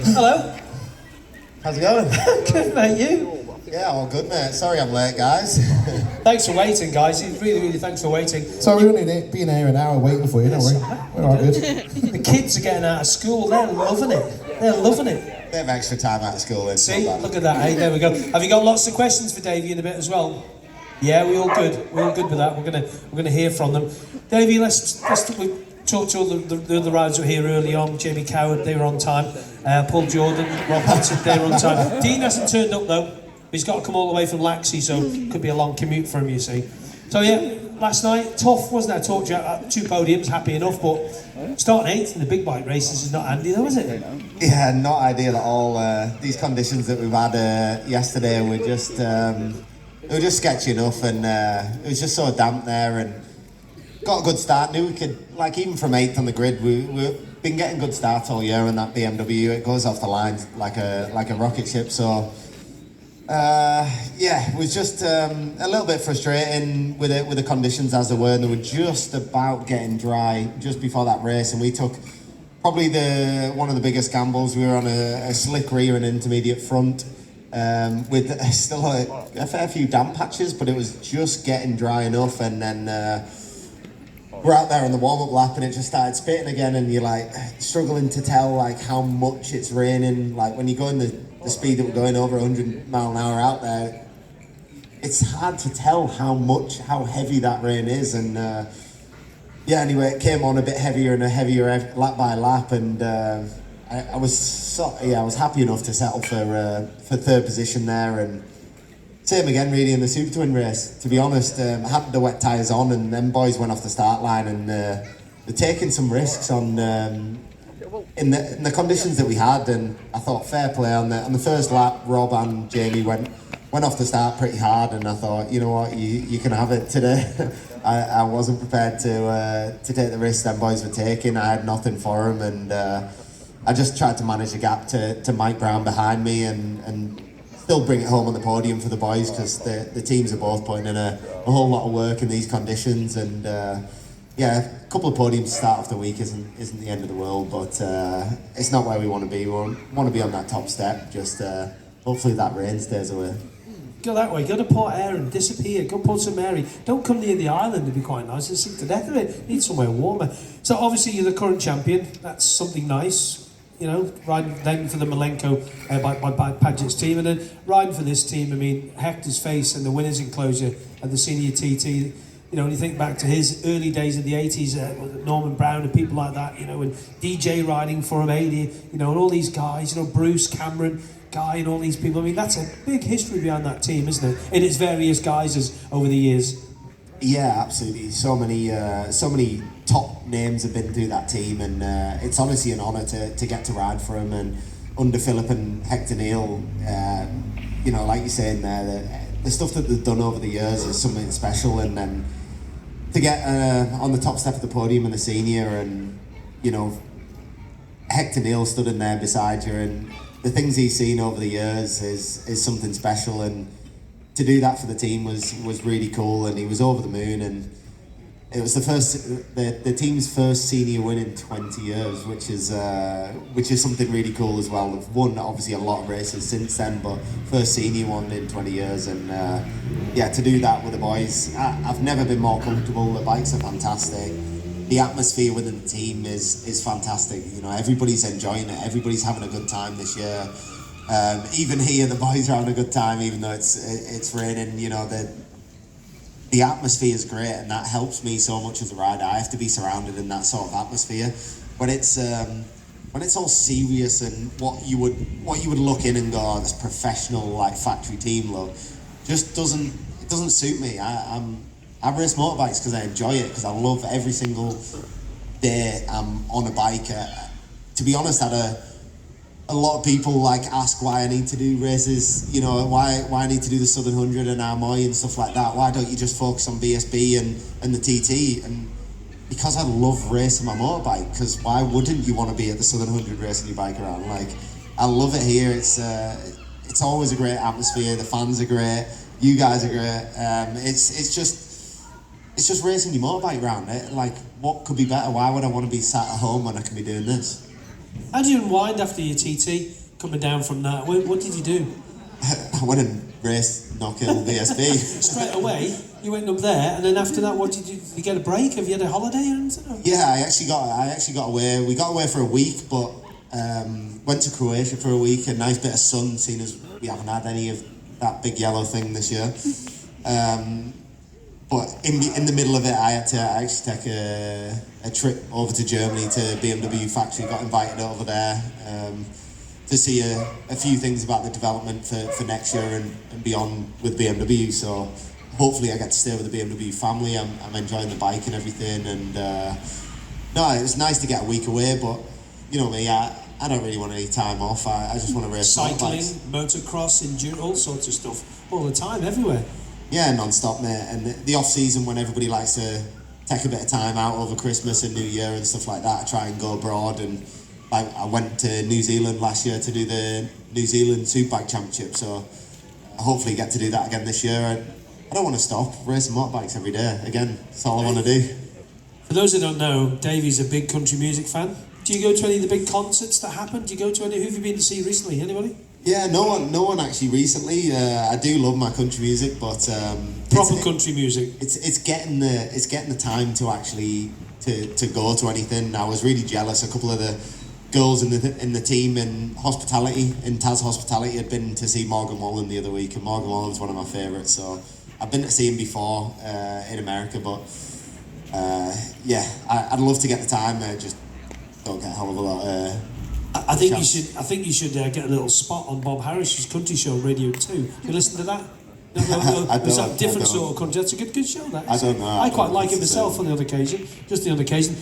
Hello. How's it going? Good, mate, you? Yeah, all good, mate. Sorry I'm late, guys. Thanks for waiting, guys. Really thanks for waiting. So we've only been here an hour waiting for you, don't we? We're all good. The kids are getting out of school. They're loving it. They're loving it. Bit of extra time out of school. See? Look at that. Hey, there we go. Have you got lots of questions for Davey in a bit as well? Yeah, we all good. We're all good with that. We're gonna hear from them. Davey, let's we talked to all the other riders who were here early on. Jamie Coward, they were on time. Paul Jordan, Rob Hudson, they were on time. Dean hasn't turned up though. He's got to come all the way from Laxey, so it could be a long commute for him, you see. So yeah, last night, tough, wasn't it? I talked to you, 2 podiums, happy enough, but starting 8th in the big bike races is not handy though, is it? Yeah, not ideal at all. These conditions that we've had yesterday were just, they were just sketchy enough, and it was just so damp there, and got a good start. Knew we could, like, even from 8th on the grid, we've been getting good starts all year, and that BMW, it goes off the line like a rocket ship, so yeah, it was just a little bit frustrating with the conditions as they were, and they were just about getting dry just before that race, and we took probably one of the biggest gambles. We were on a slick rear and intermediate front, with still a fair few damp patches, but it was just getting dry enough, and then we're out there on the warm-up lap and it just started spitting again, and you're like struggling to tell like how much it's raining. Like when you go in the speed that we're going over 100 mile an hour out there, it's hard to tell how heavy that rain is, and yeah, anyway, it came on a bit heavier and heavier lap by lap, and I was happy enough to settle for 3rd position there, and same again really in the Super Twin race. To be honest, I had the wet tyres on, and them boys went off the start line, and they're taking some risks on in the conditions that we had, and I thought fair play on the first lap. Rob and Jamie went off the start pretty hard, and I thought, you know what, you can have it today. I wasn't prepared to take the risk them boys were taking. I had nothing for them, and I just tried to manage the gap to Mike Brown behind me, and still bring it home on the podium for the boys, because the teams are both putting in a whole lot of work in these conditions, and yeah, a couple of podiums to start off the week isn't the end of the world, but it's not where we want to be. We want to be on that top step. Just hopefully that rain stays away. Go that way, go to Port Erin, disappear, go Port St Mary. Don't come near the island, it'd be quite nice. It's sick to death of it. Need somewhere warmer. So obviously you're the current champion. That's something nice. You know, riding then for the Malenko by Padgett's team, and then riding for this team. I mean, Hector's face and the winners enclosure at the senior TT. You know, when you think back to his early days of the 80s, Norman Brown and people like that, you know, and DJ riding for him, AD, you know, and all these guys, you know, Bruce, Cameron, Guy, and all these people. I mean, that's a big history behind that team, isn't it? In its various guises over the years. Yeah, absolutely. So many top names have been through that team, and it's honestly an honour to get to ride for them. And under Philip and Hector Neal, you know, like you're saying there, the stuff that they've done over the years is something special, and then to get on the top step of the podium in the senior, and you know, Hector Neal stood in there beside you, and the things he's seen over the years is something special, and to do that for the team was really cool, and he was over the moon, and it was the team's first senior win in 20 years, which is something really cool as well. They've won obviously a lot of races since then, but first senior one in 20 years, and yeah, to do that with the boys, I've never been more comfortable. The bikes are fantastic. The atmosphere within the team is fantastic. You know, everybody's enjoying it. Everybody's having a good time this year. Even here, the boys are having a good time, even though it's raining. You know, the atmosphere is great, and that helps me so much as a rider. I have to be surrounded in that sort of atmosphere. When it's all serious and what you would look in and go, oh, this professional like factory team look, just doesn't suit me. I race motorbikes because I enjoy it, because I love every single day I'm on a bike. To be honest, a lot of people like ask why I need to do races, you know, why I need to do the Southern 100 and Armoy and stuff like that. Why don't you just focus on BSB and the TT? And because I love racing my motorbike, because why wouldn't you want to be at the Southern 100 racing your bike around? Like, I love it here. It's always a great atmosphere. The fans are great. You guys are great. It's just racing your motorbike around. Like, what could be better? Why would I want to be sat at home when I can be doing this? How do you unwind after your TT coming down from that? What did you do? I went and raced Knockhill VSB. Straight away, you went up there, and then after that, what did you? Did you get a break? Have you had a holiday or anything? Yeah, I actually got away. We got away for a week, but went to Croatia for a week. A nice bit of sun, seeing as we haven't had any of that big yellow thing this year. But in the middle of it, I had to actually take a trip over to Germany to BMW factory. Got invited over there to see a few things about the development for next year and beyond with BMW. So hopefully I get to stay with the BMW family. I'm enjoying the bike and everything. And no, it was nice to get a week away. But you know me, I don't really want any time off. I just want to race cycling, motorbikes. motocross, enduro, all sorts of stuff, all the time, everywhere. Yeah, non-stop, mate. And the off-season, when everybody likes to take a bit of time out over Christmas and New Year and stuff like that, I try and go abroad. And I went to New Zealand last year to do the New Zealand Superbike Championship, so I hopefully get to do that again this year. And I don't want to stop racing motorbikes every day. Again, that's all I want to do. For those who don't know, Davey's a big country music fan. Do you go to any of the big concerts that happen? Do you go to any? Who have you been to see recently? Anybody? Yeah, no one actually recently. I do love my country music, but proper country music. It's getting the time to actually to go to anything. I was really jealous. A couple of the girls in the team in hospitality, in Taz Hospitality, had been to see Morgan Wallen the other week, and Morgan Wallen's one of my favourites. So I've been to see him before in America, but yeah, I'd love to get the time. Just don't get a hell of a lot. I think you should get a little spot on Bob Harris's country show, Radio 2. Do you listen to that? No. Is that a different sort of country? That's a good show, that. I don't know. I quite like it myself on the odd occasion, just the odd occasion.